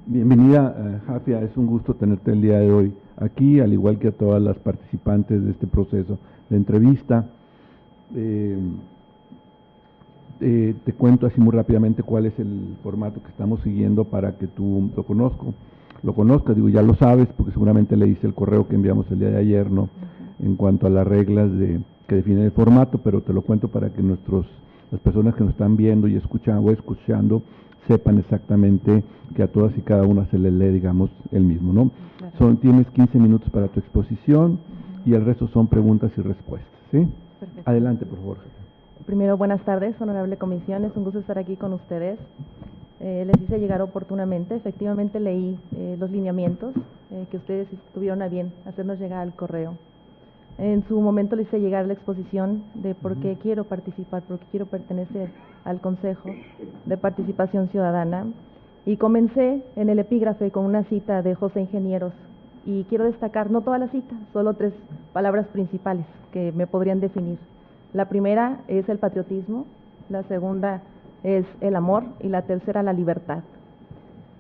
Bienvenida, Jafia, es un gusto tenerte el día de hoy aquí, al igual que a todas las participantes de este proceso de entrevista. Te cuento así muy rápidamente cuál es el formato que estamos siguiendo para que tú lo conozcas, digo, ya lo sabes, porque seguramente leíste el correo que enviamos el día de ayer, ¿no? En cuanto a las reglas que definen el formato, pero te lo cuento para que las personas que nos están viendo y escuchando sepan exactamente que a todas y cada una se les lee, digamos, el mismo, ¿no? Claro. Tienes 15 minutos para tu exposición y el resto son preguntas y respuestas, ¿sí? Perfecto. Adelante, por favor. Primero, buenas tardes, honorable comisión, es un gusto estar aquí con ustedes. Les hice llegar oportunamente, efectivamente leí los lineamientos que ustedes tuvieron a bien hacernos llegar al correo. En su momento les hice llegar la exposición de por qué quiero participar, por qué quiero pertenecer al Consejo de Participación Ciudadana, y comencé en el epígrafe con una cita de José Ingenieros, y quiero destacar, no toda la cita, solo 3 palabras principales que me podrían definir. La primera es el patriotismo, la segunda es el amor y la tercera la libertad.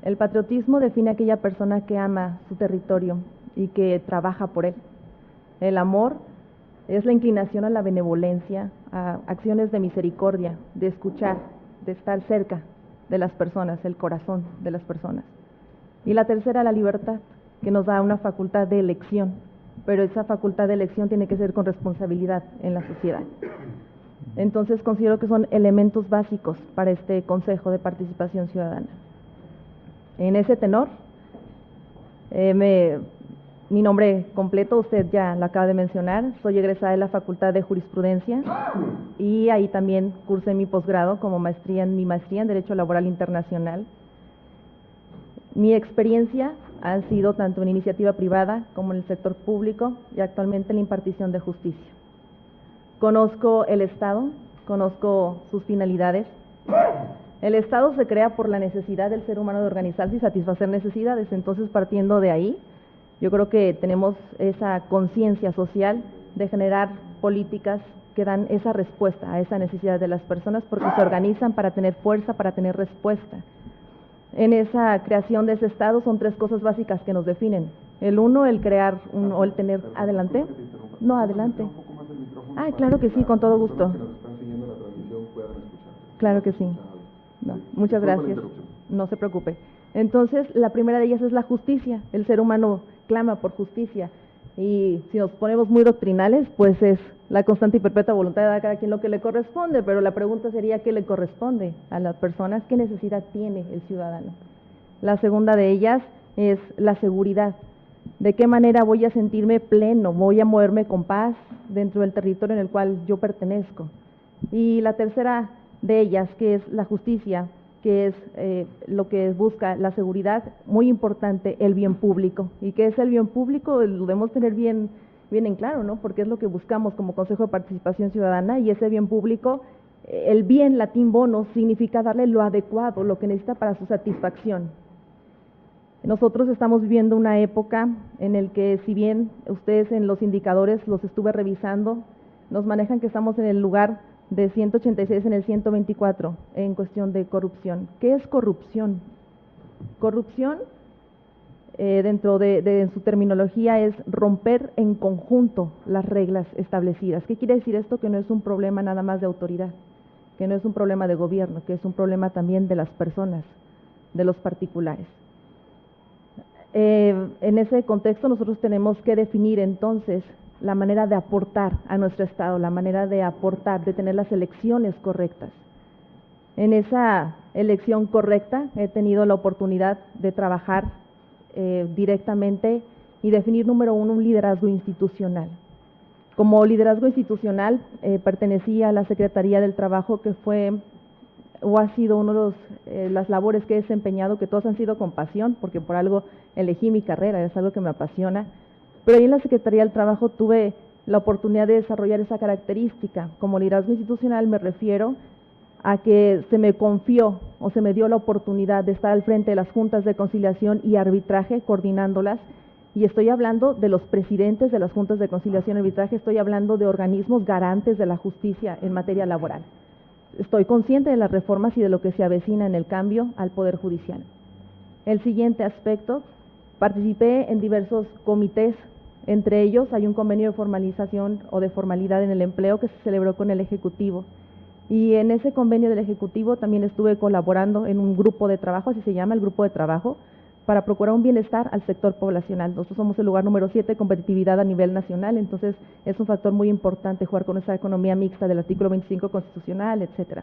El patriotismo define a aquella persona que ama su territorio y que trabaja por él. El amor es la inclinación a la benevolencia, a acciones de misericordia, de escuchar, de estar cerca de las personas, el corazón de las personas. Y la tercera, la libertad, que nos da una facultad de elección, pero esa facultad de elección tiene que ser con responsabilidad en la sociedad. Entonces considero que son elementos básicos para este Consejo de Participación Ciudadana. En ese tenor, mi nombre completo, usted ya lo acaba de mencionar, soy egresada de la Facultad de Jurisprudencia y ahí también cursé mi posgrado como maestría en Derecho Laboral Internacional. Mi experiencia ha sido tanto en iniciativa privada como en el sector público y actualmente en la impartición de justicia. Conozco el Estado, conozco sus finalidades. El Estado se crea por la necesidad del ser humano de organizarse y satisfacer necesidades, entonces partiendo de ahí, yo creo que tenemos esa conciencia social de generar políticas que dan esa respuesta a esa necesidad de las personas porque se organizan para tener fuerza, para tener respuesta. En esa creación de ese Estado son 3 cosas básicas que nos definen. El uno, el crear o el tener… ¿Adelante? No, adelante. Ah, claro que sí, con todo gusto. Claro que sí. No, muchas gracias. No se preocupe. Entonces, la primera de ellas es la justicia. El ser humano clama por justicia. Y si nos ponemos muy doctrinales, pues es la constante y perpetua voluntad de dar a cada quien lo que le corresponde, pero la pregunta sería ¿qué le corresponde a las personas? ¿Qué necesidad tiene el ciudadano? La segunda de ellas es la seguridad. ¿De qué manera voy a sentirme pleno? ¿Voy a moverme con paz dentro del territorio en el cual yo pertenezco? Y la tercera de ellas, que es la justicia, que es lo que busca la seguridad, muy importante, el bien público. ¿Y qué es el bien público? Lo debemos tener bien en claro, ¿no? Porque es lo que buscamos como Consejo de Participación Ciudadana, y ese bien público, el bien latín bono, significa darle lo adecuado, lo que necesita para su satisfacción. Nosotros estamos viviendo una época en el que, si bien ustedes en los indicadores los estuve revisando, nos manejan que estamos en el lugar de 186 en el 124 en cuestión de corrupción. ¿Qué es corrupción? Corrupción, dentro de su terminología, es romper en conjunto las reglas establecidas. ¿Qué quiere decir esto? Que no es un problema nada más de autoridad, que no es un problema de gobierno, que es un problema también de las personas, de los particulares. En ese contexto nosotros tenemos que definir entonces la manera de aportar a nuestro Estado, la manera de aportar, de tener las elecciones correctas. En esa elección correcta he tenido la oportunidad de trabajar directamente y definir, número 1, un liderazgo institucional. Como liderazgo institucional pertenecí a la Secretaría del Trabajo, que fue o ha sido uno de las labores que he desempeñado, que todos han sido con pasión, porque por algo elegí mi carrera, es algo que me apasiona. Pero ahí en la Secretaría del Trabajo tuve la oportunidad de desarrollar esa característica. Como liderazgo institucional me refiero a que se me confió o se me dio la oportunidad de estar al frente de las juntas de conciliación y arbitraje, coordinándolas, y estoy hablando de los presidentes de las juntas de conciliación y arbitraje, estoy hablando de organismos garantes de la justicia en materia laboral. Estoy consciente de las reformas y de lo que se avecina en el cambio al Poder Judicial. El siguiente aspecto, participé en diversos comités, entre ellos hay un convenio de formalización o de formalidad en el empleo que se celebró con el Ejecutivo. Y en ese convenio del Ejecutivo también estuve colaborando en un grupo de trabajo, así se llama el grupo de trabajo, para procurar un bienestar al sector poblacional. Nosotros somos el lugar número 7 de competitividad a nivel nacional, entonces es un factor muy importante jugar con esa economía mixta del artículo 25 constitucional, etcétera.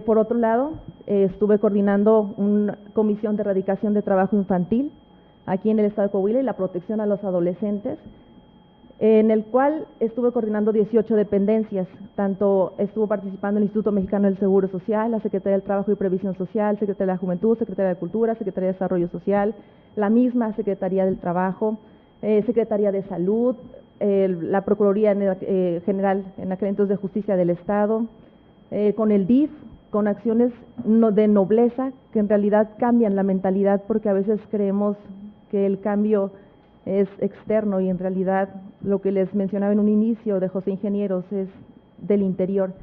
Por otro lado, estuve coordinando una comisión de erradicación de trabajo infantil aquí en el estado de Coahuila y la protección a los adolescentes, en el cual estuve coordinando 18 dependencias, tanto estuvo participando el Instituto Mexicano del Seguro Social, la Secretaría del Trabajo y Previsión Social, Secretaría de la Juventud, Secretaría de Cultura, Secretaría de Desarrollo Social, la misma Secretaría del Trabajo, Secretaría de Salud, la Procuraduría General en aquel entonces de Justicia del Estado, con el DIF, con acciones de nobleza que en realidad cambian la mentalidad, porque a veces creemos que el cambio es externo y en realidad lo que les mencionaba en un inicio de José Ingenieros es del interior,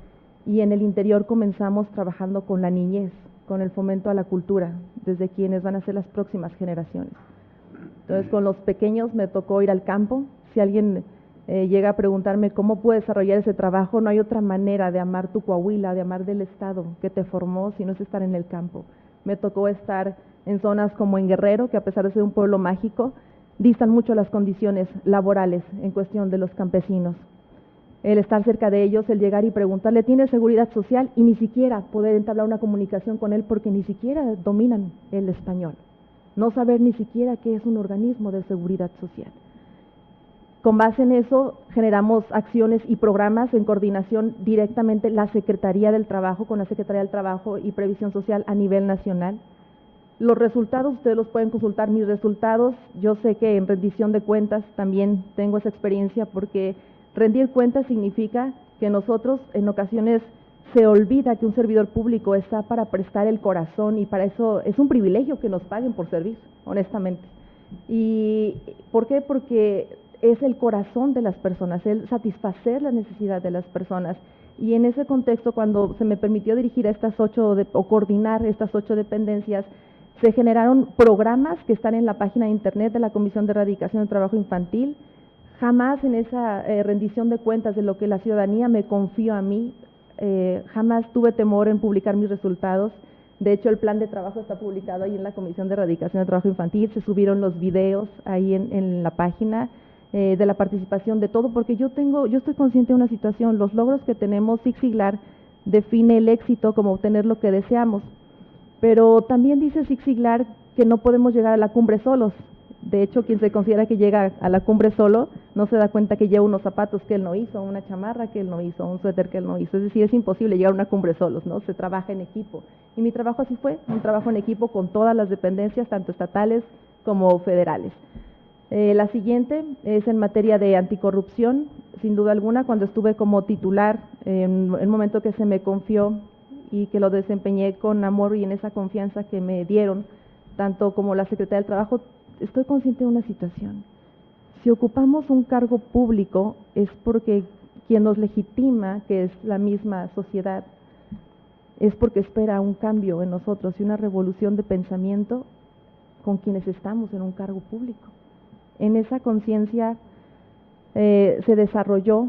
y en el interior comenzamos trabajando con la niñez, con el fomento a la cultura, desde quienes van a ser las próximas generaciones. Entonces con los pequeños me tocó ir al campo. Si alguien llega a preguntarme cómo puedo desarrollar ese trabajo, no hay otra manera de amar tu Coahuila, de amar del estado que te formó, si no es estar en el campo. Me tocó estar en zonas como en Guerrero, que a pesar de ser un pueblo mágico, distan mucho las condiciones laborales en cuestión de los campesinos. El estar cerca de ellos, el llegar y preguntarle, ¿tiene seguridad social? Y ni siquiera poder entablar una comunicación con él porque ni siquiera dominan el español. No saber ni siquiera qué es un organismo de seguridad social. Con base en eso, generamos acciones y programas en coordinación directamente la Secretaría del Trabajo con la Secretaría del Trabajo y Previsión Social a nivel nacional. Los resultados, ustedes los pueden consultar, mis resultados, yo sé que en rendición de cuentas también tengo esa experiencia, porque rendir cuentas significa que nosotros en ocasiones se olvida que un servidor público está para prestar el corazón, y para eso es un privilegio que nos paguen por servir, honestamente. ¿Y por qué? Porque es el corazón de las personas, el satisfacer la necesidad de las personas. Y en ese contexto, cuando se me permitió dirigir a estas 8 o coordinar estas 8 dependencias, se generaron programas que están en la página de internet de la Comisión de Erradicación del Trabajo Infantil. Jamás en esa rendición de cuentas de lo que la ciudadanía me confió a mí, jamás tuve temor en publicar mis resultados. De hecho, el plan de trabajo está publicado ahí en la Comisión de Erradicación del Trabajo Infantil, se subieron los videos ahí en la página de la participación de todo, porque yo estoy consciente de una situación. Los logros que tenemos, Zig Ziglar define el éxito como obtener lo que deseamos, pero también dice Zig Ziglar que no podemos llegar a la cumbre solos. De hecho, quien se considera que llega a la cumbre solo no se da cuenta que lleva unos zapatos que él no hizo, una chamarra que él no hizo, un suéter que él no hizo. Es decir, es imposible llegar a una cumbre solos, ¿no? Se trabaja en equipo. Y mi trabajo así fue, un trabajo en equipo con todas las dependencias, tanto estatales como federales. La siguiente es en materia de anticorrupción. Sin duda alguna, cuando estuve como titular, en el momento que se me confió y que lo desempeñé con amor y en esa confianza que me dieron, tanto como la Secretaría del Trabajo, estoy consciente de una situación. Si ocupamos un cargo público es porque quien nos legitima, que es la misma sociedad, es porque espera un cambio en nosotros y una revolución de pensamiento con quienes estamos en un cargo público. En esa conciencia se desarrolló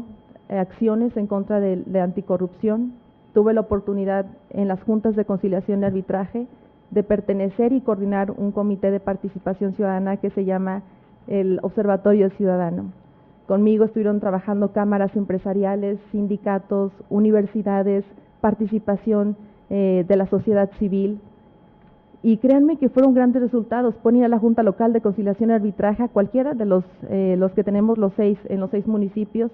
acciones en contra de anticorrupción. Tuve la oportunidad en las juntas de conciliación y arbitraje de pertenecer y coordinar un comité de participación ciudadana que se llama el Observatorio Ciudadano. Conmigo estuvieron trabajando cámaras empresariales, sindicatos, universidades, participación de la sociedad civil. Y créanme que fueron grandes resultados. Ponía a la Junta Local de Conciliación y Arbitraje, a cualquiera de los que tenemos en los 6 municipios,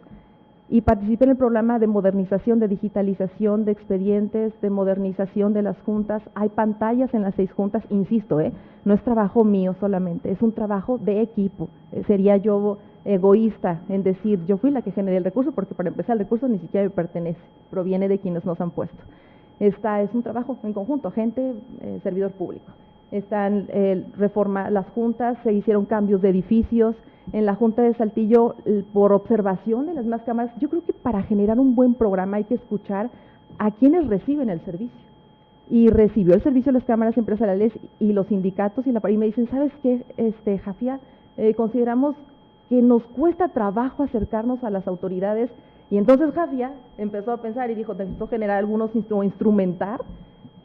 y participé en el programa de modernización, de digitalización de expedientes, de modernización de las juntas. Hay pantallas en las 6 juntas, insisto, no es trabajo mío solamente, es un trabajo de equipo. Sería yo egoísta en decir, yo fui la que generé el recurso, porque para empezar el recurso ni siquiera me pertenece, proviene de quienes nos han puesto. Es un trabajo en conjunto, gente, servidor público. Las juntas, se hicieron cambios de edificios. En la Junta de Saltillo, por observación de las más cámaras, yo creo que para generar un buen programa hay que escuchar a quienes reciben el servicio. y recibió el servicio de las cámaras empresariales y los sindicatos y me dicen, ¿sabes qué, Jafia? Consideramos que nos cuesta trabajo acercarnos a las autoridades, y entonces Jafia empezó a pensar y dijo, necesito generar algunos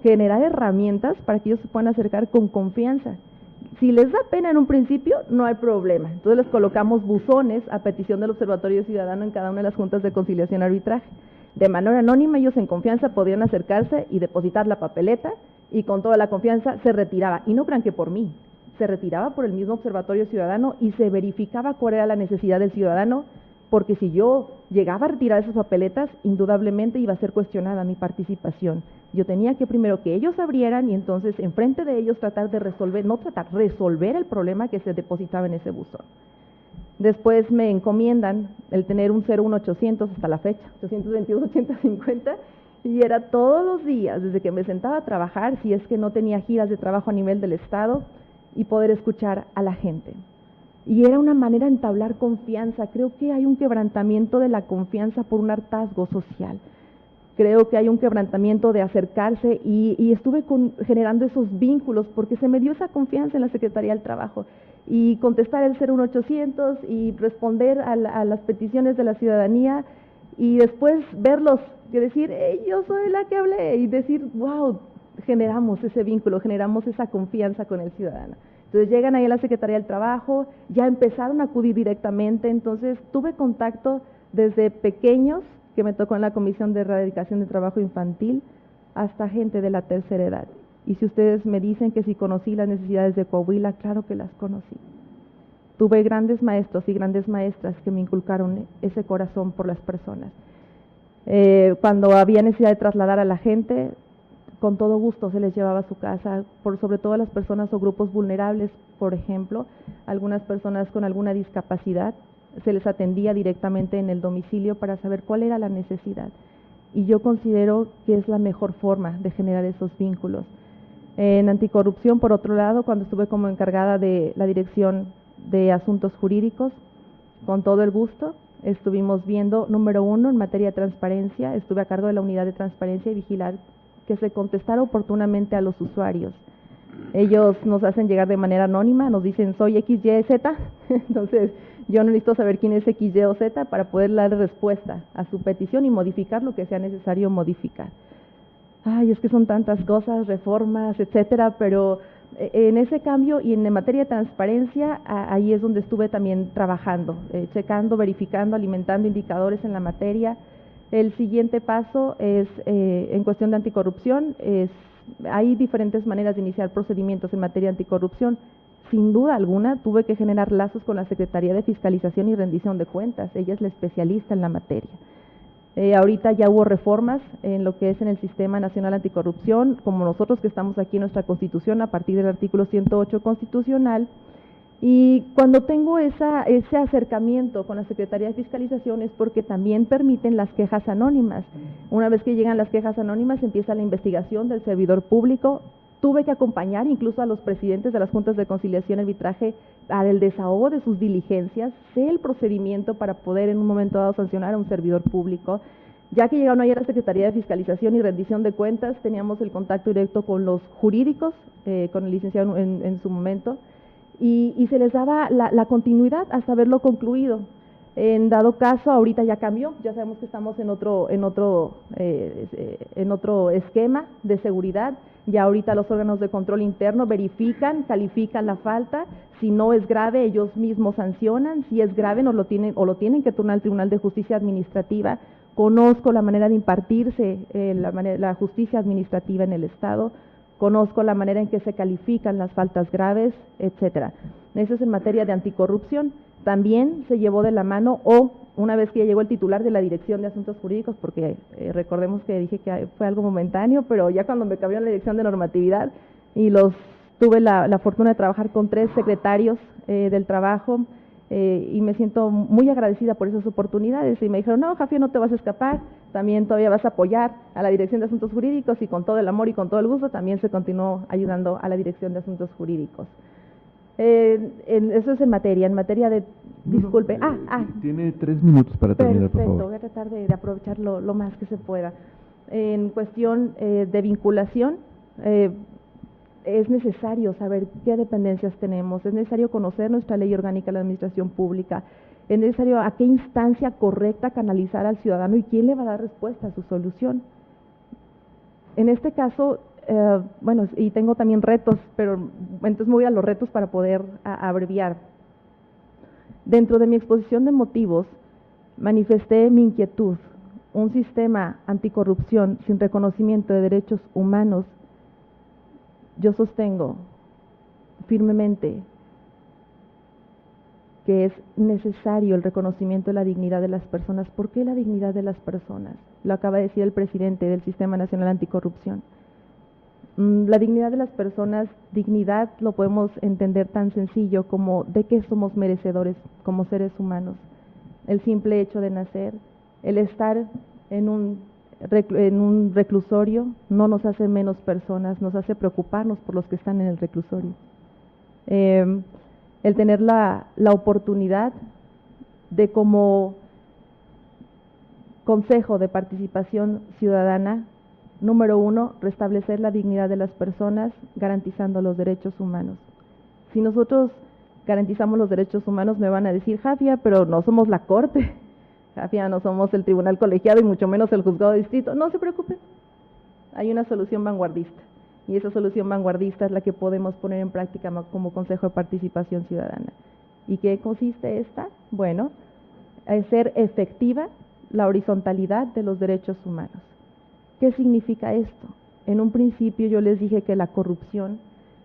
generar herramientas para que ellos se puedan acercar con confianza. Si les da pena en un principio, no hay problema. Entonces les colocamos buzones a petición del Observatorio Ciudadano en cada una de las juntas de conciliación y arbitraje. De manera anónima, ellos en confianza podían acercarse y depositar la papeleta, y con toda la confianza se retiraba. Y no crean que por mí, se retiraba por el mismo Observatorio Ciudadano y se verificaba cuál era la necesidad del ciudadano, porque si yo llegaba a retirar esas papeletas, indudablemente iba a ser cuestionada mi participación. Yo tenía que primero que ellos abrieran y entonces enfrente de ellos resolver el problema que se depositaba en ese buzón. Después me encomiendan el tener un 01800 hasta la fecha, 822-8050, y era todos los días, desde que me sentaba a trabajar, si es que no tenía giras de trabajo a nivel del Estado, y poder escuchar a la gente. Y era una manera de entablar confianza. Creo que hay un quebrantamiento de la confianza por un hartazgo social. Creo que hay un quebrantamiento de acercarse y estuve generando esos vínculos porque se me dio esa confianza en la Secretaría del Trabajo. Y contestar el 01800 y responder a las peticiones de la ciudadanía y después verlos y decir, yo soy la que hablé, y decir, wow, generamos ese vínculo, generamos esa confianza con el ciudadano. Entonces llegan ahí a la Secretaría del Trabajo, ya empezaron a acudir directamente, entonces tuve contacto desde pequeños, que me tocó en la Comisión de Erradicación de Trabajo Infantil, hasta gente de la tercera edad. Y si ustedes me dicen que si conocí las necesidades de Coahuila, claro que las conocí. Tuve grandes maestros y grandes maestras que me inculcaron ese corazón por las personas. Cuando había necesidad de trasladar a la gente, con todo gusto se les llevaba a su casa, sobre todo a las personas o grupos vulnerables, por ejemplo, algunas personas con alguna discapacidad, se les atendía directamente en el domicilio para saber cuál era la necesidad. Y yo considero que es la mejor forma de generar esos vínculos. En anticorrupción, por otro lado, cuando estuve como encargada de la Dirección de Asuntos Jurídicos, con todo el gusto, estuvimos viendo, número uno, en materia de transparencia, estuve a cargo de la unidad de transparencia y vigilar que se contestara oportunamente a los usuarios. Ellos nos hacen llegar de manera anónima, nos dicen soy X, Y, Z, entonces yo no necesito saber quién es X, Y o Z para poder dar respuesta a su petición y modificar lo que sea necesario modificar. Ay, es que son tantas cosas, reformas, etcétera, pero en ese cambio y en materia de transparencia, ahí es donde estuve también trabajando, checando, verificando, alimentando indicadores en la materia. El siguiente paso es, en cuestión de anticorrupción, hay diferentes maneras de iniciar procedimientos en materia de anticorrupción. Sin duda alguna, tuve que generar lazos con la Secretaría de Fiscalización y Rendición de Cuentas. Ella es la especialista en la materia. Ahorita ya hubo reformas en lo que es en el Sistema Nacional Anticorrupción, como nosotros que estamos aquí en nuestra Constitución, a partir del artículo 108 constitucional. Y cuando tengo ese acercamiento con la Secretaría de Fiscalización es porque también permiten las quejas anónimas. Una vez que llegan las quejas anónimas, empieza la investigación del servidor público. Tuve que acompañar incluso a los presidentes de las juntas de conciliación y arbitraje al desahogo de sus diligencias. Sé el procedimiento para poder en un momento dado sancionar a un servidor público. Ya que llegaron ayer a la Secretaría de Fiscalización y Rendición de Cuentas, teníamos el contacto directo con los jurídicos, con el licenciado en su momento, y se les daba la continuidad hasta verlo concluido. En dado caso, ahorita ya cambió, ya sabemos que estamos en otro esquema de seguridad. Ya ahorita los órganos de control interno verifican, califican la falta, si no es grave ellos mismos sancionan, si es grave lo tienen que turnar al Tribunal de Justicia Administrativa. Conozco la manera de impartirse la justicia administrativa en el Estado, conozco la manera en que se califican las faltas graves, etcétera. Eso es en materia de anticorrupción. También se llevó de la mano, una vez que ya llegó el titular de la Dirección de Asuntos Jurídicos, porque recordemos que dije que fue algo momentáneo, pero ya cuando me cambió la Dirección de Normatividad y tuve la fortuna de trabajar con 3 secretarios del trabajo, y me siento muy agradecida por esas oportunidades, y me dijeron, no, Jafia, no te vas a escapar, también todavía vas a apoyar a la Dirección de Asuntos Jurídicos, y con todo el amor y con todo el gusto también se continuó ayudando a la Dirección de Asuntos Jurídicos. Eso es en materia de... Disculpe. Tiene 3 minutos para terminar, perfecto, por favor. voy a tratar de aprovechar lo más que se pueda. En cuestión de vinculación, Es necesario saber qué dependencias tenemos, es necesario conocer nuestra ley orgánica de la administración pública, es necesario a qué instancia correcta canalizar al ciudadano y quién le va a dar respuesta a su solución. En este caso, bueno, y tengo también retos, pero entonces me voy a los retos para poder abreviar. Dentro de mi exposición de motivos, manifesté mi inquietud. Un sistema anticorrupción sin reconocimiento de derechos humanos, yo sostengo firmemente que es necesario el reconocimiento de la dignidad de las personas. ¿Por qué la dignidad de las personas? Lo acaba de decir el presidente del Sistema Nacional Anticorrupción. La dignidad de las personas, dignidad lo podemos entender tan sencillo como de qué somos merecedores como seres humanos. El simple hecho de nacer, el estar en un reclusorio no nos hace menos personas, nos hace preocuparnos por los que están en el reclusorio. El tener la oportunidad de, como Consejo de Participación Ciudadana, número 1, restablecer la dignidad de las personas garantizando los derechos humanos. Si nosotros garantizamos los derechos humanos, me van a decir, Jafia, pero no somos la Corte, Jafia, no somos el tribunal colegiado y mucho menos el juzgado de distrito. No se preocupen, hay una solución vanguardista. Y esa solución vanguardista es la que podemos poner en práctica como Consejo de Participación Ciudadana. ¿Y qué consiste esta? Bueno, hacer efectiva la horizontalidad de los derechos humanos. ¿Qué significa esto? En un principio yo les dije que la corrupción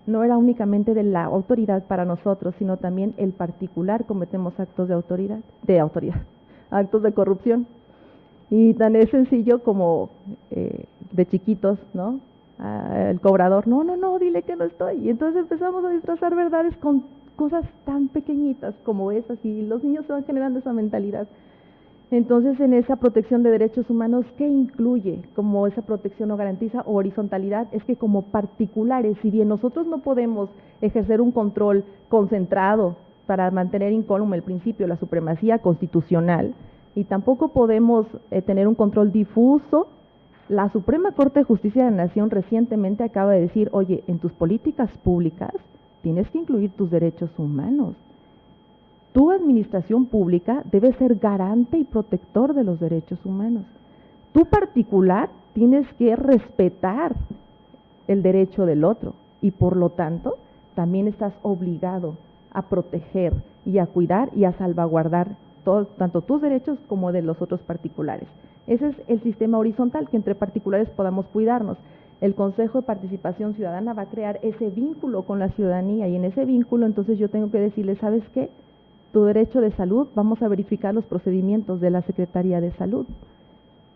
no era únicamente de la autoridad para nosotros, sino también el particular cometemos actos de autoridad, actos de corrupción. Y tan es sencillo como de chiquitos, ¿no? El cobrador, no, dile que no estoy. Y entonces empezamos a disfrazar verdades con cosas tan pequeñitas como esas y los niños se van generando esa mentalidad. Entonces, en esa protección de derechos humanos, ¿qué incluye como esa protección o garantiza o horizontalidad? Es que como particulares, si bien nosotros no podemos ejercer un control concentrado para mantener incólume el principio de la supremacía constitucional y tampoco podemos tener un control difuso, la Suprema Corte de Justicia de la Nación recientemente acaba de decir, oye, en tus políticas públicas tienes que incluir tus derechos humanos. Tu administración pública debe ser garante y protector de los derechos humanos. Tu particular tienes que respetar el derecho del otro y por lo tanto también estás obligado a proteger y a cuidar y a salvaguardar tanto tus derechos como de los otros particulares. Ese es el sistema horizontal, que entre particulares podamos cuidarnos. El Consejo de Participación Ciudadana va a crear ese vínculo con la ciudadanía y en ese vínculo entonces yo tengo que decirle, ¿sabes qué? Tu derecho de salud, vamos a verificar los procedimientos de la Secretaría de Salud.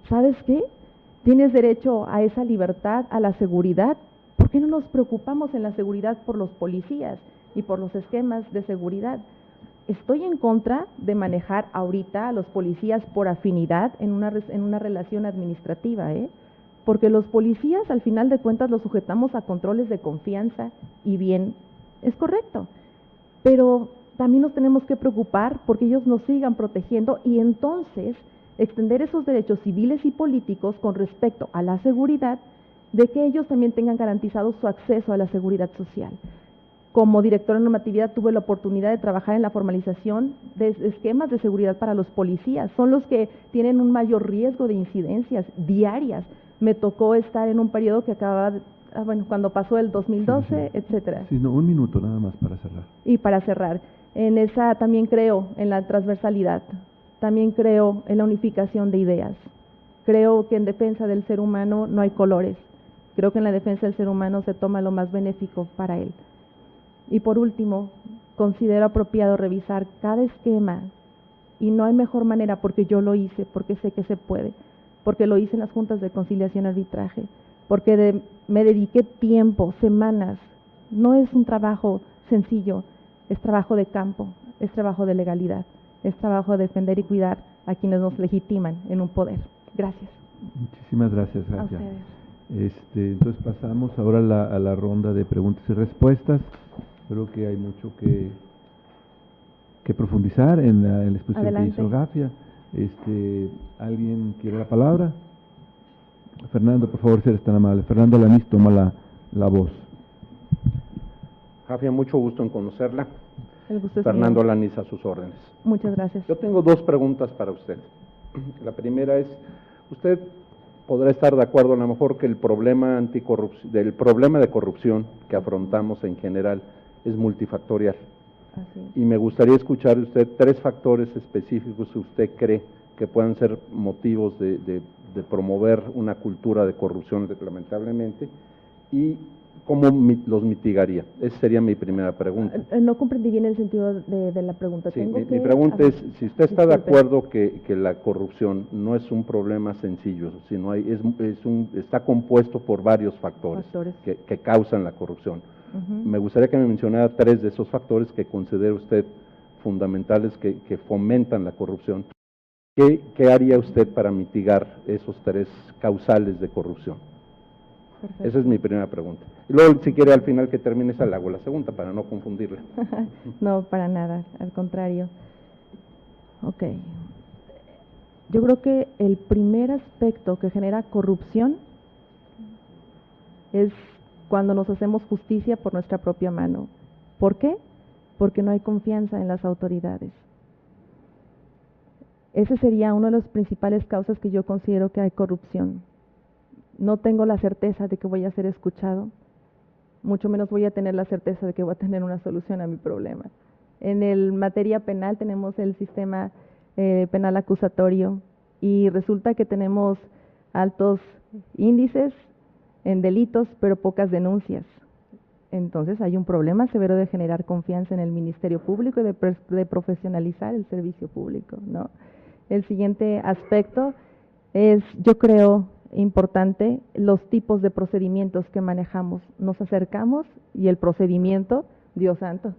¿Sabes qué? Tienes derecho a esa libertad, a la seguridad. ¿Por qué no nos preocupamos en la seguridad por los policías y por los esquemas de seguridad? Estoy en contra de manejar ahorita a los policías por afinidad en una relación administrativa, porque los policías al final de cuentas los sujetamos a controles de confianza y bien, es correcto, pero también nos tenemos que preocupar porque ellos nos sigan protegiendo y entonces extender esos derechos civiles y políticos con respecto a la seguridad, de que ellos también tengan garantizado su acceso a la seguridad social. Como directora de normatividad tuve la oportunidad de trabajar en la formalización de esquemas de seguridad para los policías. Son los que tienen un mayor riesgo de incidencias diarias. Me tocó estar en un periodo que acababa, cuando pasó el 2012, etcétera. Sí, un minuto nada más para cerrar. Y para cerrar, en esa también creo en la transversalidad, también creo en la unificación de ideas. Creo que en defensa del ser humano no hay colores. Creo que en la defensa del ser humano se toma lo más benéfico para él. Y por último, considero apropiado revisar cada esquema y no hay mejor manera porque yo lo hice, porque sé que se puede, porque lo hice en las juntas de conciliación y arbitraje, porque me dediqué tiempo, semanas. No es un trabajo sencillo, es trabajo de campo, es trabajo de legalidad, es trabajo de defender y cuidar a quienes nos legitiman en un poder. Gracias. Muchísimas gracias, Jafia. Entonces pasamos ahora a la ronda de preguntas y respuestas. Creo que hay mucho que profundizar en la exposición que hizo Jafia. ¿Alguien quiere la palabra? Fernando, por favor, si eres tan amable. Fernando Lanís toma la voz. Jafia, mucho gusto en conocerla. El gusto es Fernando mío. Alaniz, a sus órdenes. Muchas gracias. Yo tengo dos preguntas para usted. La primera es, usted podrá estar de acuerdo a lo mejor que el problema de corrupción que afrontamos en general es multifactorial. Así es. Y me gustaría escuchar de usted 3 factores específicos que usted cree que puedan ser motivos de promover una cultura de corrupción, lamentablemente, y cómo los mitigaría. Esa sería mi primera pregunta. No comprendí bien el sentido de la pregunta. Sí, mi pregunta es, si usted está de acuerdo que la corrupción no es un problema sencillo, sino está compuesto por varios factores. Que causan la corrupción. Me gustaría que me mencionara 3 de esos factores que considera usted fundamentales que fomentan la corrupción. ¿Qué haría usted para mitigar esos 3 causales de corrupción? Perfecto. Esa es mi primera pregunta. Y luego, si quiere, al final que termine esa, le hago la segunda para no confundirla. No, para nada, al contrario. Ok. Yo creo que el primer aspecto que genera corrupción es cuando nos hacemos justicia por nuestra propia mano. ¿Por qué? Porque no hay confianza en las autoridades. Ese sería una de las principales causas que yo considero que hay corrupción. No tengo la certeza de que voy a ser escuchado, mucho menos voy a tener la certeza de que voy a tener una solución a mi problema. En el materia penal tenemos el sistema penal acusatorio y resulta que tenemos altos índices en delitos, pero pocas denuncias. Entonces hay un problema severo de generar confianza en el Ministerio Público y de profesionalizar el servicio público, ¿no? El siguiente aspecto es, yo creo, importante, los tipos de procedimientos que manejamos. Nos acercamos y el procedimiento, Dios santo.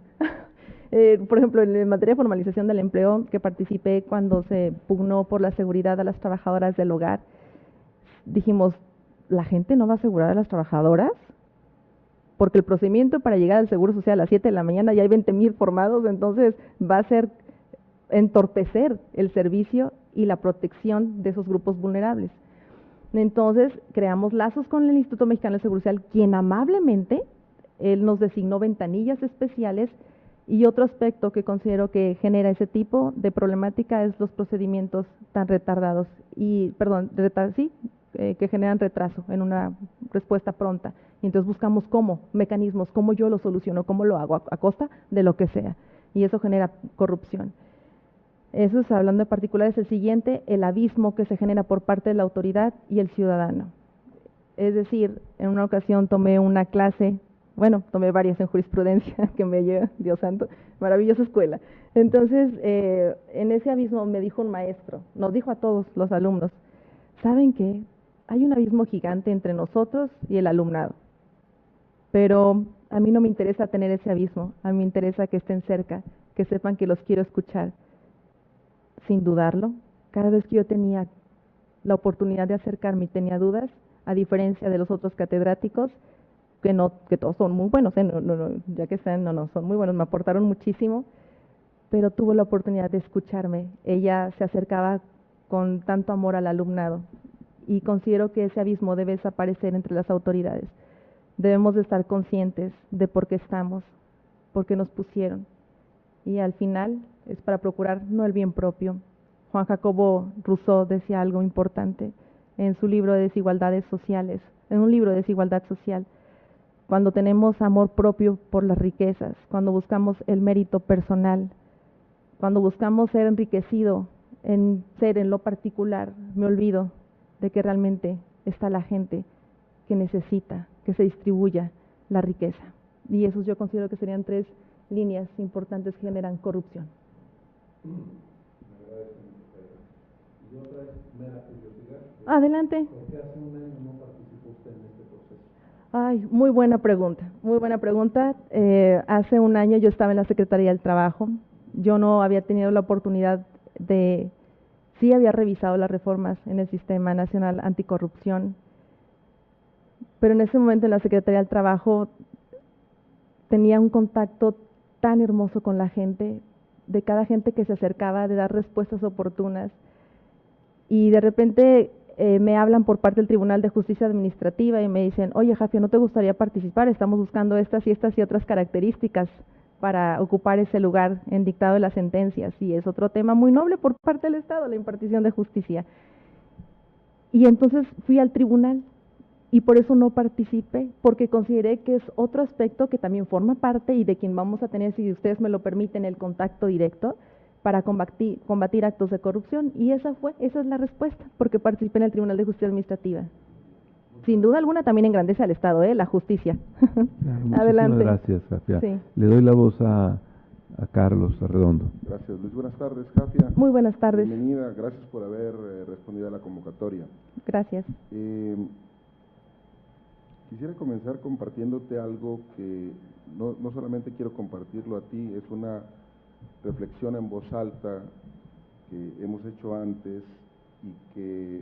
Por ejemplo, en materia de formalización del empleo, que participé cuando se pugnó por la seguridad a las trabajadoras del hogar, dijimos, ¿la gente no va a asegurar a las trabajadoras? Porque el procedimiento para llegar al Seguro Social a las 7 de la mañana ya hay 20,000 formados, entonces va a ser entorpecer el servicio y la protección de esos grupos vulnerables. Entonces, creamos lazos con el Instituto Mexicano del Seguro Social, quien amablemente, él nos designó ventanillas especiales, y otro aspecto que considero que genera ese tipo de problemática es los procedimientos tan retardados, que generan retraso en una respuesta pronta. Y entonces buscamos mecanismos, cómo yo lo soluciono, cómo lo hago a costa de lo que sea. Y eso genera corrupción. Eso es hablando de particulares. El siguiente, el abismo que se genera por parte de la autoridad y el ciudadano. Es decir, en una ocasión tomé una clase, tomé varias en jurisprudencia, que me lleva, Dios santo, maravillosa escuela. Entonces, en ese abismo me dijo un maestro, nos dijo a todos los alumnos, ¿saben qué? Hay un abismo gigante entre nosotros y el alumnado, pero a mí no me interesa tener ese abismo, a mí me interesa que estén cerca, que sepan que los quiero escuchar. Sin dudarlo, cada vez que yo tenía la oportunidad de acercarme y tenía dudas, a diferencia de los otros catedráticos, que todos son muy buenos, ya que son muy buenos, me aportaron muchísimo, pero tuvo la oportunidad de escucharme. Ella se acercaba con tanto amor al alumnado, y considero que ese abismo debe desaparecer entre las autoridades. Debemos de estar conscientes de por qué estamos, por qué nos pusieron, y al final es para procurar no el bien propio. Juan Jacobo Rousseau decía algo importante en su libro de Desigualdades Sociales, en un libro de desigualdad social. Cuando tenemos amor propio por las riquezas, cuando buscamos el mérito personal, cuando buscamos ser enriquecido en lo particular, me olvido de que realmente está la gente que necesita que se distribuya la riqueza. Y esos yo considero que serían 3 líneas importantes que generan corrupción. Y otra es mera curiosidad. Adelante. ¿Por qué hace un año no participó usted en este proceso? Ay, muy buena pregunta, muy buena pregunta. Hace un año yo estaba en la Secretaría del Trabajo, yo no había tenido la oportunidad sí había revisado las reformas en el Sistema Nacional Anticorrupción, pero en ese momento en la Secretaría del Trabajo tenía un contacto tan hermoso con la gente, de cada gente que se acercaba, de dar respuestas oportunas, y de repente me hablan por parte del Tribunal de Justicia Administrativa y me dicen, oye, Jafia, ¿no te gustaría participar? Estamos buscando estas y otras características para ocupar ese lugar en dictado de las sentencias. Y es otro tema muy noble por parte del Estado, la impartición de justicia. Y entonces fui al tribunal y por eso no participé, porque consideré que es otro aspecto que también forma parte y de quien vamos a tener, si ustedes me lo permiten, el contacto directo para combatir actos de corrupción. Y esa es la respuesta, porque participé en el Tribunal de Justicia Administrativa. Sin duda alguna también engrandece al Estado, la justicia. Claro, Adelante. Gracias, Jafia. Sí. Le doy la voz a Carlos Arredondo. Gracias, Luis. Buenas tardes, Jafia. Muy buenas tardes. Bienvenida, gracias por haber respondido a la convocatoria. Gracias. Quisiera comenzar compartiéndote algo que no solamente quiero compartirlo a ti, es una reflexión en voz alta que hemos hecho antes y que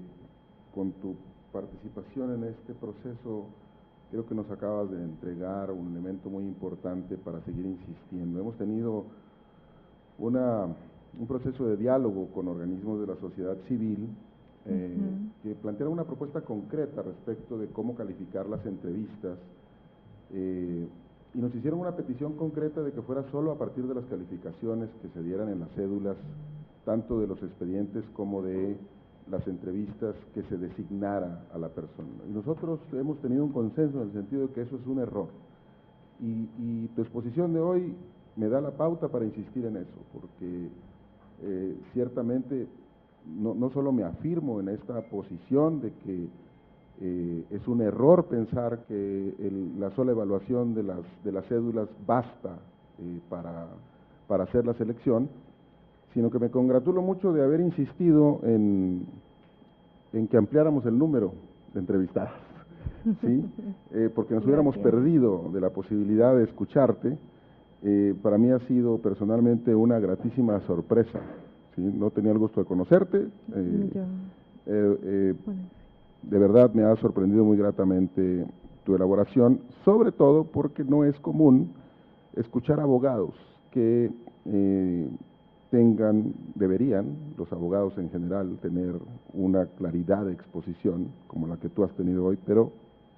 con tu participación en este proceso creo que nos acabas de entregar un elemento muy importante para seguir insistiendo. Hemos tenido un proceso de diálogo con organismos de la sociedad civil que plantearon una propuesta concreta respecto de cómo calificar las entrevistas y nos hicieron una petición concreta de que fuera solo a partir de las calificaciones que se dieran en las cédulas, tanto de los expedientes como de las entrevistas, que se designara a la persona. Y nosotros hemos tenido un consenso en el sentido de que eso es un error. Y tu exposición de hoy me da la pauta para insistir en eso, porque ciertamente no solo me afirmo en esta posición de que es un error pensar que la sola evaluación de las cédulas basta para hacer la selección, sino que me congratulo mucho de haber insistido en que ampliáramos el número de entrevistadas, ¿sí? Porque nos hubiéramos perdido de la posibilidad de escucharte. Para mí ha sido personalmente una gratísima sorpresa, ¿sí? No tenía el gusto de conocerte. De verdad me ha sorprendido muy gratamente tu elaboración, sobre todo porque no es común escuchar abogados que deberían, los abogados en general, tener una claridad de exposición como la que tú has tenido hoy, pero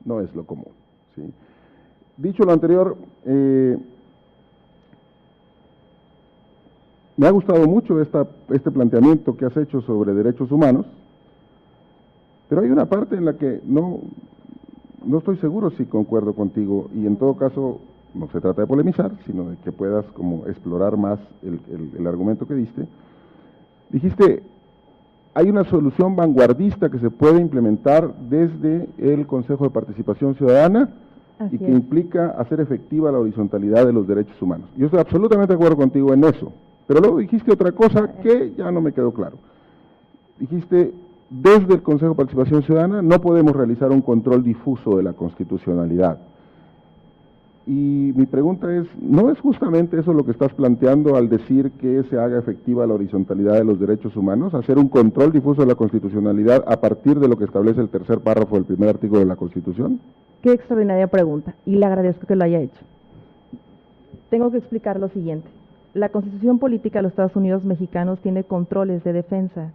no es lo común, ¿sí? Dicho lo anterior, me ha gustado mucho este planteamiento que has hecho sobre derechos humanos, pero hay una parte en la que no estoy seguro si concuerdo contigo, y en todo caso no se trata de polemizar, sino de que puedas como explorar más el argumento que diste. Dijiste, hay una solución vanguardista que se puede implementar desde el Consejo de Participación Ciudadana y que implica hacer efectiva la horizontalidad de los derechos humanos. Yo estoy absolutamente de acuerdo contigo en eso, pero luego dijiste otra cosa que ya no me quedó claro. Dijiste, desde el Consejo de Participación Ciudadana no podemos realizar un control difuso de la constitucionalidad. Y mi pregunta es, ¿no es justamente eso lo que estás planteando al decir que se haga efectiva la horizontalidad de los derechos humanos? Hacer un control difuso de la constitucionalidad a partir de lo que establece el tercer párrafo del primer artículo de la Constitución. Qué extraordinaria pregunta, y le agradezco que lo haya hecho. Tengo que explicar lo siguiente. La Constitución Política de los Estados Unidos Mexicanos tiene controles de defensa.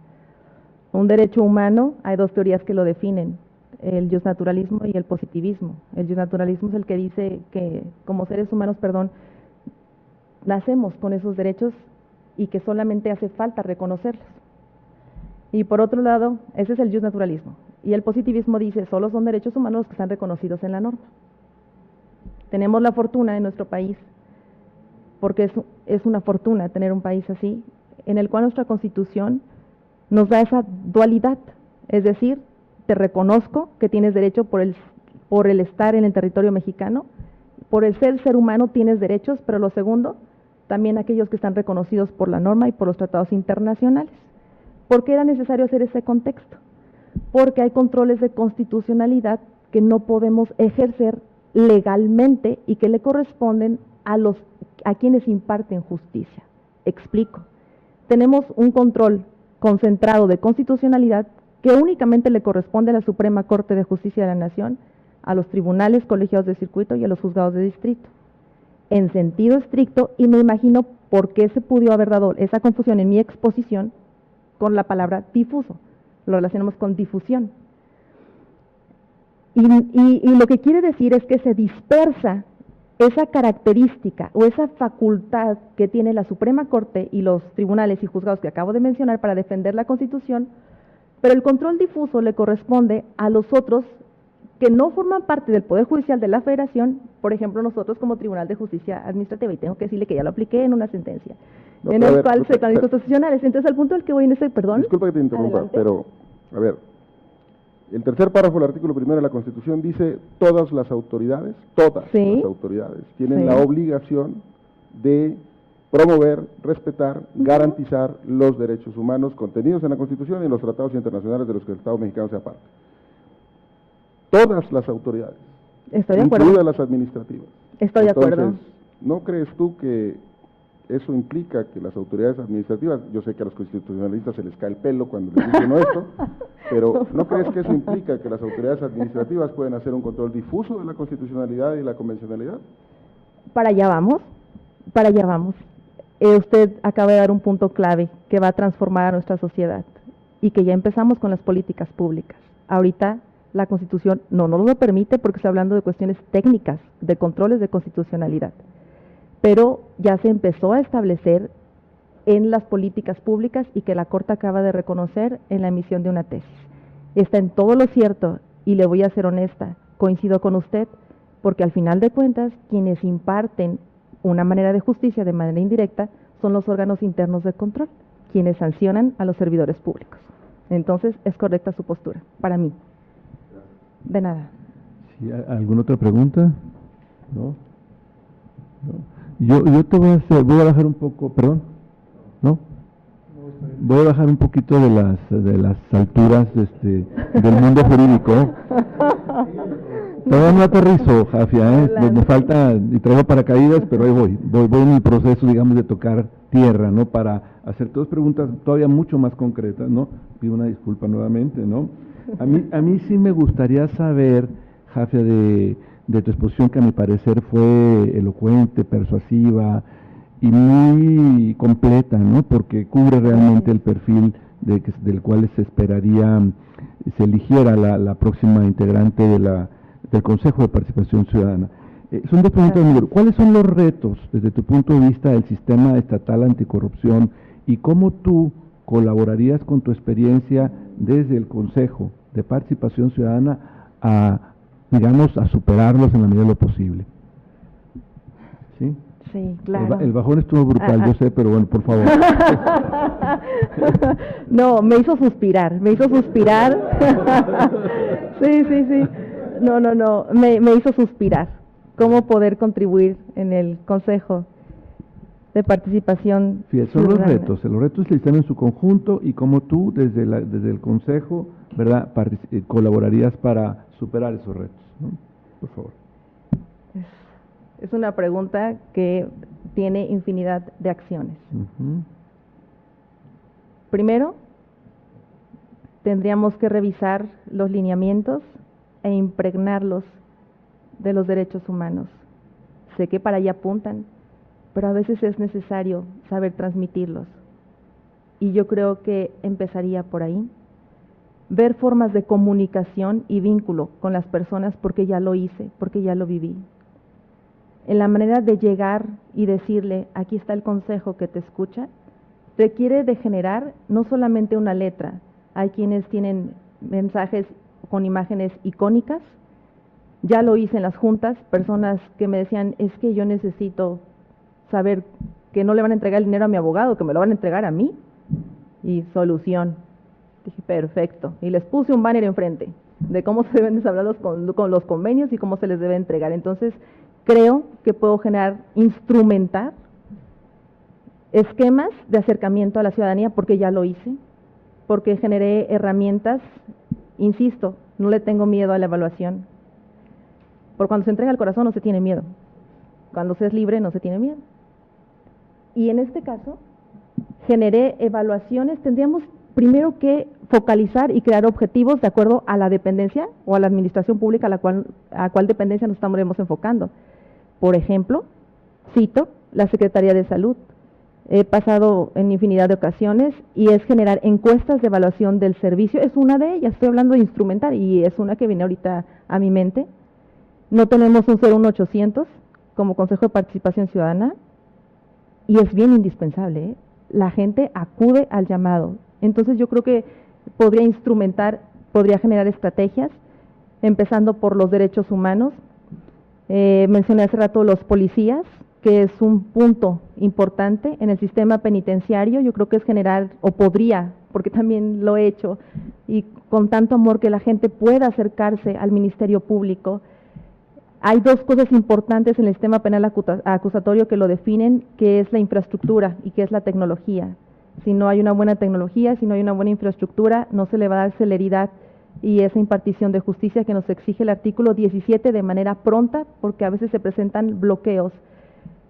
Un derecho humano, hay dos teorías que lo definen, el justnaturalismo y el positivismo. El justnaturalismo es el que dice que como seres humanos, nacemos con esos derechos y que solamente hace falta reconocerlos. Y por otro lado, ese es el justnaturalismo. Y el positivismo dice, solo son derechos humanos los que están reconocidos en la norma. Tenemos la fortuna en nuestro país, porque es una fortuna tener un país así, en el cual nuestra Constitución nos da esa dualidad, es decir, te reconozco que tienes derecho por el estar en el territorio mexicano, por el ser humano tienes derechos, pero lo segundo, también aquellos que están reconocidos por la norma y por los tratados internacionales. ¿Por qué era necesario hacer ese contexto? Porque hay controles de constitucionalidad que no podemos ejercer legalmente y que le corresponden a quienes imparten justicia. Explico. Tenemos un control concentrado de constitucionalidad que únicamente le corresponde a la Suprema Corte de Justicia de la Nación, a los tribunales colegiados de circuito y a los juzgados de distrito. En sentido estricto, y me imagino por qué se pudo haber dado esa confusión en mi exposición con la palabra difuso. lo relacionamos con difusión. Y lo que quiere decir es que se dispersa esa característica o esa facultad que tiene la Suprema Corte y los tribunales y juzgados que acabo de mencionar para defender la Constitución, pero el control difuso le corresponde a los otros que no forman parte del Poder Judicial de la Federación, por ejemplo, nosotros como Tribunal de Justicia Administrativa, y tengo que decirle que ya lo apliqué en una sentencia, en el cual se declaran inconstitucionales. Entonces, al punto al que voy en ese, perdón. Disculpa que te interrumpa, adelante. Pero, a ver, el tercer párrafo del artículo 1 de la Constitución dice: todas las autoridades tienen la obligación de promover, respetar, garantizar los derechos humanos contenidos en la Constitución y en los tratados internacionales de los que el Estado mexicano sea parte. Todas las autoridades, incluidas las administrativas. Estoy de acuerdo. ¿No crees tú que eso implica que las autoridades administrativas, yo sé que a los constitucionalistas se les cae el pelo cuando les dicen esto, pero ¿no crees que eso implica que las autoridades administrativas pueden hacer un control difuso de la constitucionalidad y la convencionalidad? Para allá vamos, para allá vamos. Usted acaba de dar un punto clave que va a transformar a nuestra sociedad y que ya empezamos con las políticas públicas. Ahorita la Constitución no nos lo permite porque está hablando de cuestiones técnicas, de controles de constitucionalidad. Pero ya se empezó a establecer en las políticas públicas y que la Corte acaba de reconocer en la emisión de una tesis. Está en todo lo cierto y le voy a ser honesta, coincido con usted, porque al final de cuentas quienes imparten una manera de justicia de manera indirecta son los órganos internos de control, quienes sancionan a los servidores públicos. Entonces es correcta su postura, para mí. De nada. ¿Sí, ¿alguna otra pregunta? ¿No? Yo te voy a bajar un poco, perdón, ¿no? Voy a bajar un poquito de las alturas del mundo jurídico. Todavía no aterrizo, Jafia, me falta, y traigo paracaídas, pero ahí voy en mi proceso, digamos, de tocar tierra, ¿no? Para hacer todas preguntas todavía mucho más concretas, ¿no? Pido una disculpa nuevamente, ¿no? A mí sí me gustaría saber, Jafia, de tu exposición, que a mi parecer fue elocuente, persuasiva y muy completa, ¿no? Porque cubre realmente el perfil del cual se esperaría se eligiera la próxima integrante del Consejo de Participación Ciudadana. Son dos preguntas, Miguel. ¿Cuáles son los retos, desde tu punto de vista, del sistema estatal anticorrupción y cómo tú colaborarías con tu experiencia desde el Consejo de Participación Ciudadana a superarlos en la medida de lo posible? ¿Sí? Sí, claro. El bajón estuvo brutal, yo sé, pero bueno, por favor. No, me hizo suspirar. Sí. No, me hizo suspirar. ¿Cómo poder contribuir en el Consejo de Participación Fíjate, son los retos del sistema en su conjunto y cómo tú, desde el Consejo, ¿verdad?, colaborarías para superar esos retos, ¿no? Por favor. Es una pregunta que tiene infinidad de acciones. Primero, tendríamos que revisar los lineamientos e impregnarlos de los derechos humanos. Sé que para allá apuntan, pero a veces es necesario saber transmitirlos. Y yo creo que empezaría por ahí. Ver formas de comunicación y vínculo con las personas, porque ya lo hice, porque ya lo viví. En la manera de llegar y decirle: aquí está el consejo que te escucha, requiere de generar no solamente una letra. Hay quienes tienen mensajes con imágenes icónicas. Ya lo hice en las juntas, personas que me decían: es que yo necesito saber que no le van a entregar el dinero a mi abogado, que me lo van a entregar a mí. Y solución. Dije, perfecto. Y les puse un banner enfrente de cómo se deben deshablar con los convenios y cómo se les debe entregar. Entonces, creo que puedo instrumentar esquemas de acercamiento a la ciudadanía, porque ya lo hice, porque generé herramientas, insisto, no le tengo miedo a la evaluación. Por cuando se entrega el corazón no se tiene miedo. Cuando se es libre no se tiene miedo. Y en este caso, generé evaluaciones. Tendríamos primero que focalizar y crear objetivos de acuerdo a la dependencia o a la administración pública a cuál dependencia nos estamos enfocando. Por ejemplo, cito la Secretaría de Salud. he pasado en infinidad de ocasiones, y es generar encuestas de evaluación del servicio. Es una de ellas, estoy hablando de instrumentar, y es una que viene ahorita a mi mente. No tenemos un 01800 como Consejo de Participación Ciudadana, y es bien indispensable, ¿eh? La gente acude al llamado. Entonces yo creo que podría instrumentar, podría generar estrategias, empezando por los derechos humanos. Mencioné hace rato los policías, que es un punto importante en el sistema penitenciario. Yo creo que es generar, o podría, porque también lo he hecho, y con tanto amor, que la gente pueda acercarse al Ministerio Público. Hay dos cosas importantes en el sistema penal acusatorio que lo definen, que es la infraestructura y que es la tecnología. Si no hay una buena tecnología, si no hay una buena infraestructura, no se le va a dar celeridad y esa impartición de justicia que nos exige el artículo 17 de manera pronta, porque a veces se presentan bloqueos.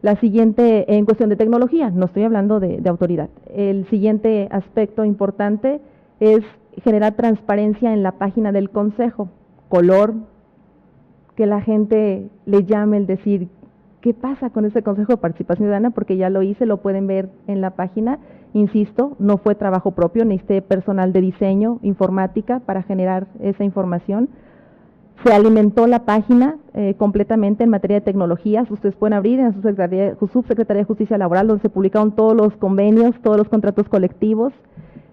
La siguiente, en cuestión de tecnología, no estoy hablando de autoridad. El siguiente aspecto importante es generar transparencia en la página del Consejo, color, que la gente le llame el decir, ¿qué pasa con ese Consejo de Participación Ciudadana? Porque ya lo hice, lo pueden ver en la página. Insisto, no fue trabajo propio, necesité personal de diseño, informática, para generar esa información. Se alimentó la página completamente en materia de tecnologías. Ustedes pueden abrir en su Subsecretaría de Justicia Laboral, donde se publicaron todos los convenios, todos los contratos colectivos,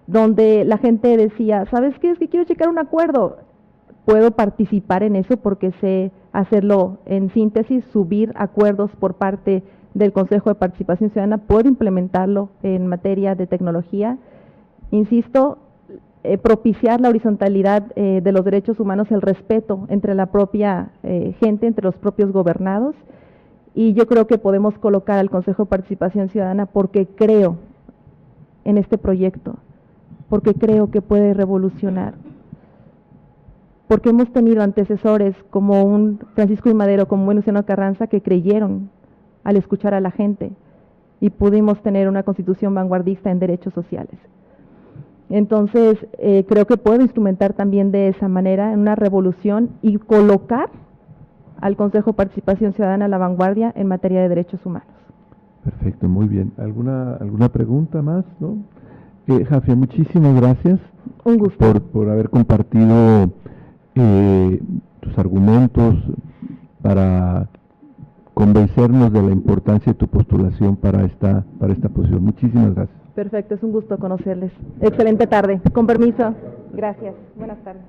donde la gente decía, ¿sabes qué? Es que quiero checar un acuerdo. Puedo participar en eso porque sé hacerlo en síntesis, subir acuerdos por parte del Consejo de Participación Ciudadana, puedo implementarlo en materia de tecnología. Insisto, propiciar la horizontalidad de los derechos humanos, el respeto entre la propia gente, entre los propios gobernados, y yo creo que podemos colocar al Consejo de Participación Ciudadana porque creo en este proyecto, porque creo que puede revolucionar, porque hemos tenido antecesores como un Francisco I. Madero, como un Venustiano Carranza, que creyeron al escuchar a la gente y pudimos tener una constitución vanguardista en derechos sociales. Entonces, creo que puedo instrumentar también de esa manera en una revolución y colocar al Consejo de Participación Ciudadana a la vanguardia en materia de derechos humanos. Perfecto, muy bien. ¿Alguna pregunta más? ¿No? Jafia, muchísimas gracias. Un gusto. Por haber compartido tus argumentos para convencernos de la importancia de tu postulación para esta posición. Muchísimas gracias. Perfecto, es un gusto conocerles. Excelente tarde. Con permiso. Gracias. Buenas tardes.